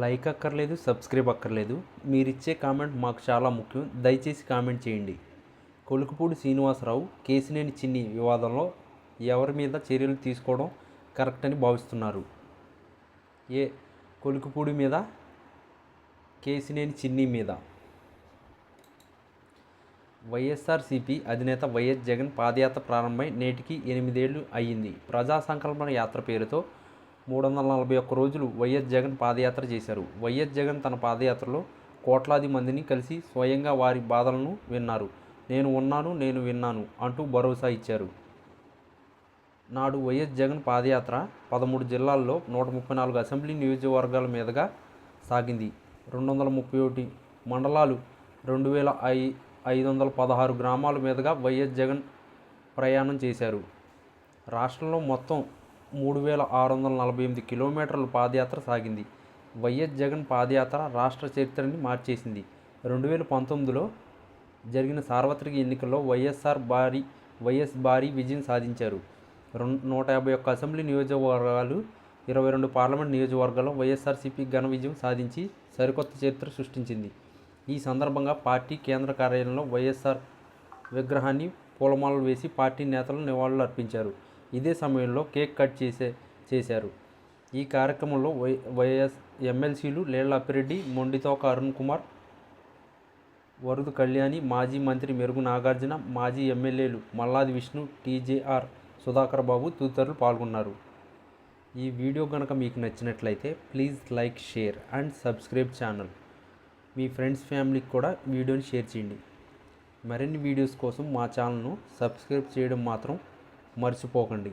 Like అక్కర్లేదు, subscribe అక్కర్లేదు. మీరిచ్చే కామెంట్ మాకు చాలా ముఖ్యం. దయచేసి కామెంట్ చేయండి. కొలుకుపూడి శ్రీనివాసరావు కేశినేని చిన్ని వివాదంలో ఎవరి మీద చర్యలు తీసుకోవడం కరెక్ట్ అని భావిస్తున్నారు? ఏ కొలుకుపూడి మీద, కేశినేని చిన్ని మీద. వైఎస్ఆర్సీపీ అధినేత వైఎస్ జగన్ పాదయాత్ర ప్రారంభమై నేటికి 8 ఏళ్లు అయ్యింది. ప్రజా సంకల్పన యాత్ర పేరుతో 341 రోజులు వైఎస్ జగన్ పాదయాత్ర చేశారు. వైఎస్ జగన్ తన పాదయాత్రలో కోట్లాది మందిని కలిసి స్వయంగా వారి బాధలను విన్నారు. నేను ఉన్నాను, నేను విన్నాను అంటూ భరోసా ఇచ్చారు. నాడు వైఎస్ జగన్ పాదయాత్ర 13 జిల్లాల్లో 134 అసెంబ్లీ నియోజకవర్గాల మీదుగా సాగింది. 231 మండలాలు, 2516 గ్రామాల మీదుగా వైఎస్ జగన్ ప్రయాణం చేశారు. రాష్ట్రంలో మొత్తం 3648 కిలోమీటర్ల పాదయాత్ర సాగింది. వైఎస్ జగన్ పాదయాత్ర రాష్ట్ర చరిత్రని మార్చేసింది. 2019లో జరిగిన సార్వత్రిక ఎన్నికల్లో వైఎస్ భారీ విజయం సాధించారు. 151 అసెంబ్లీ నియోజకవర్గాలు, 22 పార్లమెంట్ నియోజకవర్గాల్లో వైఎస్ఆర్సీపీ ఘన విజయం సాధించి సరికొత్త చరిత్ర సృష్టించింది. ఈ సందర్భంగా పార్టీ కేంద్ర కార్యాలయంలో వైఎస్ఆర్ విగ్రహాన్ని పూలమాలలు వేసి పార్టీ నేతలు నివాళులు అర్పించారు. ఇదే సమయంలో కేక్ కట్ చేశారు. ఈ కార్యక్రమంలో వైఎస్ ఎమ్మెల్సీలు లేళ్ల అప్పిరెడ్డి, మొండితోక అరుణ్ కుమార్, వరదు కళ్యాణి, మాజీ మంత్రి మెరుగు నాగార్జున, మాజీ ఎమ్మెల్యేలు మల్లాది విష్ణు, టీజేఆర్ సుధాకర్ బాబు తదితరులు పాల్గొన్నారు. ఈ వీడియో కనుక మీకు నచ్చినట్లయితే please like, share and subscribe channel. Me friends, ఫ్యామిలీకి కూడా వీడియోని షేర్ చేయండి. మరిన్ని వీడియోస్ కోసం మా ఛానల్ను సబ్స్క్రైబ్ చేయడం మాత్రం మర్చిపోకండి.